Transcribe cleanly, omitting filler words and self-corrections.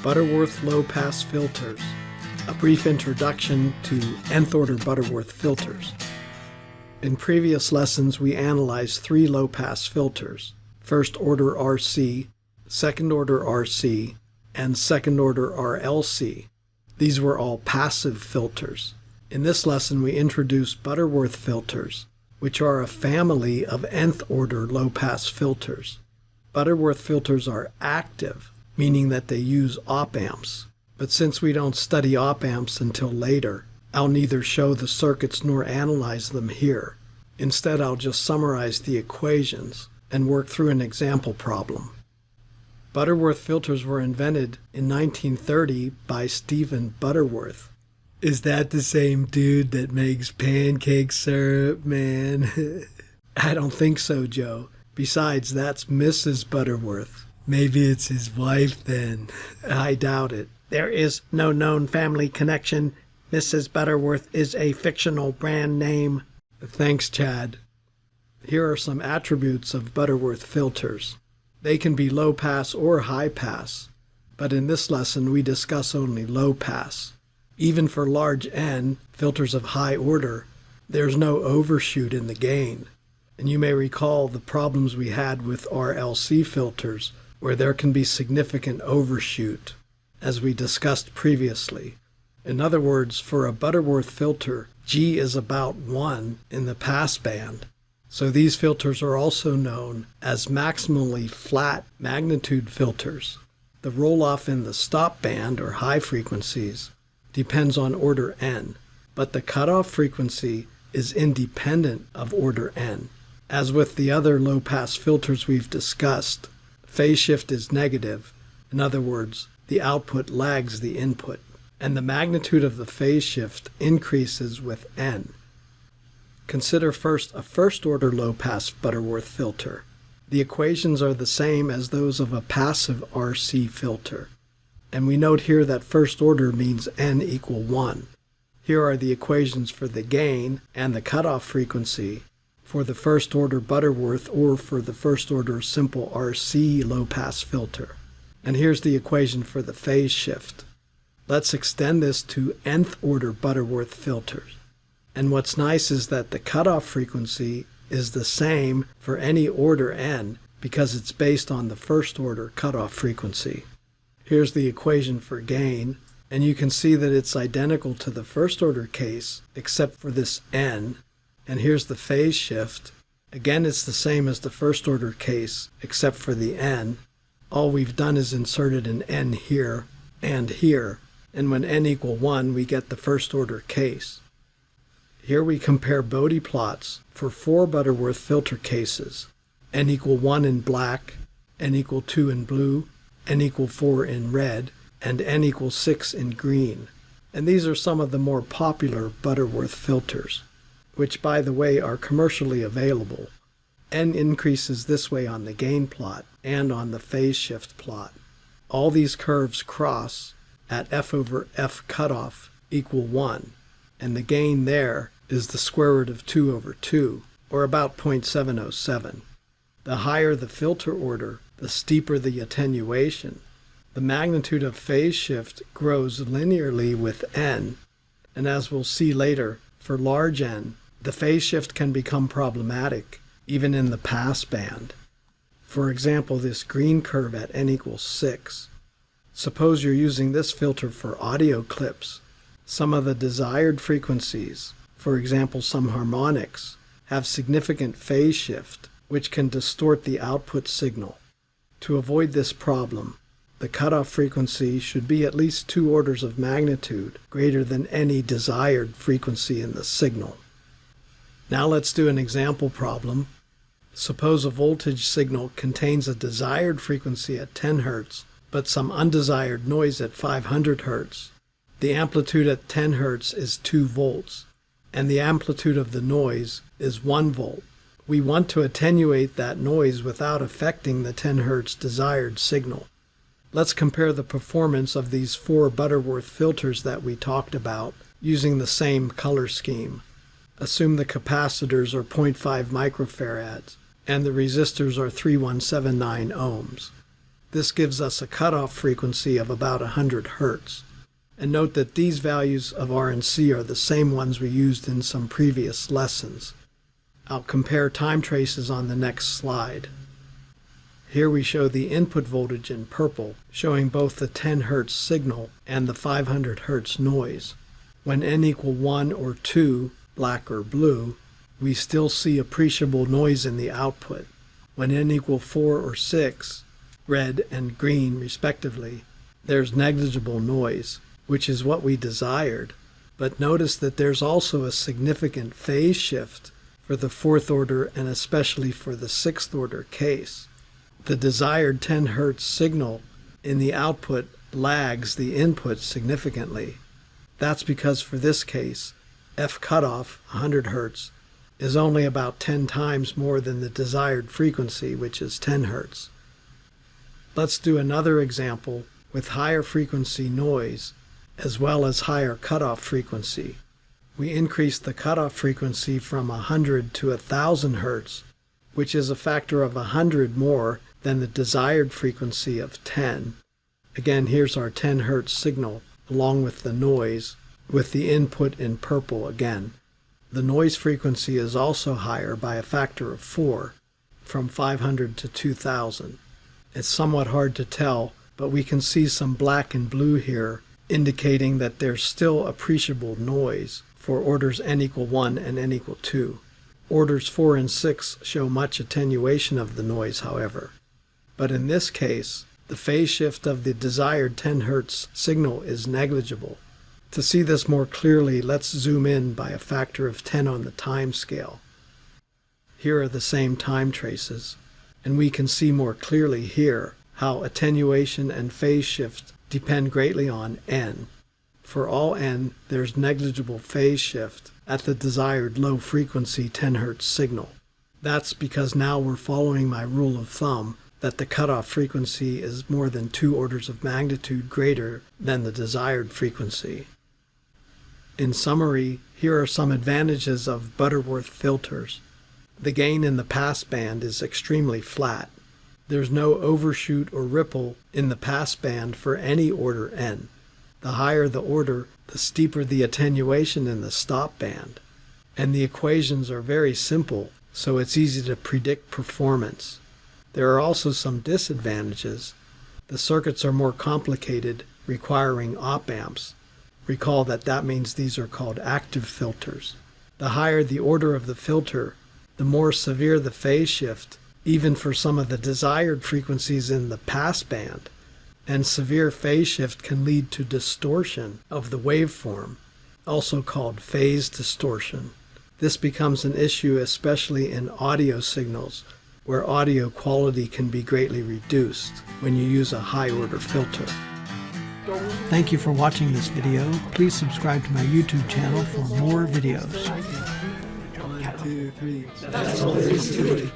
Butterworth low-pass filters. A brief introduction to nth-order Butterworth filters. In previous lessons, we analyzed three low-pass filters: first-order RC, second-order RC, and second-order RLC. These were all passive filters. In this lesson, we introduced Butterworth filters, which are a family of nth-order low-pass filters. Butterworth filters are active, meaning that they use op-amps. But since we don't study op-amps until later, I'll neither show the circuits nor analyze them here. Instead, I'll just summarize the equations and work through an example problem. Butterworth filters were invented in 1930 by Stephen Butterworth. Is that the same dude that makes pancake syrup, man? I don't think so, Joe. Besides, that's Mrs. Butterworth. Maybe it's his wife then. I doubt it. There is no known family connection. Mrs. Butterworth is a fictional brand name. Thanks, Chad. Here are some attributes of Butterworth filters. They can be low pass or high pass, but in this lesson we discuss only low pass. Even for large N, filters of high order, there's no overshoot in the gain. And you may recall the problems we had with RLC filters, where there can be significant overshoot, as we discussed previously. In other words, for a Butterworth filter, G is about 1 in the pass band. So these filters are also known as maximally flat magnitude filters. The roll-off in the stop band, or high frequencies, depends on order N, but the cutoff frequency is independent of order N. As with the other low-pass filters we've discussed, phase shift is negative. In other words, the output lags the input, and the magnitude of the phase shift increases with N. Consider first a first-order low-pass Butterworth filter. The equations are the same as those of a passive RC filter. And we note here that first order means N equal 1. Here are the equations for the gain and the cutoff frequency for the first-order Butterworth or for the first-order simple RC low-pass filter. And here's the equation for the phase shift. Let's extend this to nth-order Butterworth filters. And what's nice is that the cutoff frequency is the same for any order N because it's based on the first-order cutoff frequency. Here's the equation for gain, and you can see that it's identical to the first-order case except for this N. And here's the phase shift. Again, it's the same as the first-order case except for the N. All we've done is inserted an N here and here, and when N equal 1, we get the first-order case. Here we compare Bode plots for 4 Butterworth filter cases: N equal 1 in black, N equal 2 in blue, N equal 4 in red, and N equal 6 in green. And these are some of the more popular Butterworth filters, which, by the way, are commercially available. N increases this way on the gain plot and on the phase shift plot. All these curves cross at F over F cutoff equal 1, and the gain there is the square root of 2 over 2, or about 0.707. The higher the filter order, the steeper the attenuation. The magnitude of phase shift grows linearly with N, and as we'll see later, for large N, the phase shift can become problematic, even in the pass band. For example, this green curve at N equals 6. Suppose you're using this filter for audio clips. Some of the desired frequencies, for example some harmonics, have significant phase shift, which can distort the output signal. To avoid this problem, the cutoff frequency should be at least 2 orders of magnitude greater than any desired frequency in the signal. Now let's do an example problem. Suppose a voltage signal contains a desired frequency at 10 Hz, but some undesired noise at 500 Hz. The amplitude at 10 Hz is 2 volts, and the amplitude of the noise is 1 volt. We want to attenuate that noise without affecting the 10 Hz desired signal. Let's compare the performance of these 4 Butterworth filters that we talked about using the same color scheme. Assume the capacitors are 0.5 microfarads and the resistors are 3179 ohms. This gives us a cutoff frequency of about 100 Hz. And note that these values of R and C are the same ones we used in some previous lessons. I'll compare time traces on the next slide. Here we show the input voltage in purple, showing both the 10 Hz signal and the 500 Hz noise. When n equal 1 or 2, black or blue, we still see appreciable noise in the output. When n equal 4 or 6, red and green respectively, there's negligible noise, which is what we desired. But notice that there's also a significant phase shift for the 4th order and especially for the 6th order case. The desired 10 Hz signal in the output lags the input significantly. That's because for this case, F cutoff, 100 Hz, is only about 10 times more than the desired frequency, which is 10 Hz. Let's do another example with higher frequency noise as well as higher cutoff frequency. We increase the cutoff frequency from 100 to 1000 Hz, which is a factor of 100 more than the desired frequency of 10. Again, here's our 10 Hz signal along with the noise, with the input in purple again. The noise frequency is also higher by a factor of 4, from 500 to 2000. It's somewhat hard to tell, but we can see some black and blue here, indicating that there's still appreciable noise for orders n equal 1 and n equal 2. Orders 4 and 6 show much attenuation of the noise, however. But in this case, the phase shift of the desired 10 Hz signal is negligible. To see this more clearly, let's zoom in by a factor of 10 on the time scale. Here are the same time traces, and we can see more clearly here how attenuation and phase shift depend greatly on n. For all n, there's negligible phase shift at the desired low frequency 10 Hz signal. That's because now we're following my rule of thumb that the cutoff frequency is more than 2 orders of magnitude greater than the desired frequency. In summary, here are some advantages of Butterworth filters. The gain in the pass band is extremely flat. There's no overshoot or ripple in the pass band for any order n. The higher the order, the steeper the attenuation in the stop band. And the equations are very simple, so it's easy to predict performance. There are also some disadvantages. The circuits are more complicated, requiring op-amps. Recall that means these are called active filters. The higher the order of the filter, the more severe the phase shift, even for some of the desired frequencies in the pass band. And severe phase shift can lead to distortion of the waveform, also called phase distortion. This becomes an issue especially in audio signals, where audio quality can be greatly reduced when you use a high-order filter. Thank you for watching this video. Please subscribe to my YouTube channel for more videos. 1, 2, 3. That's all there is to it.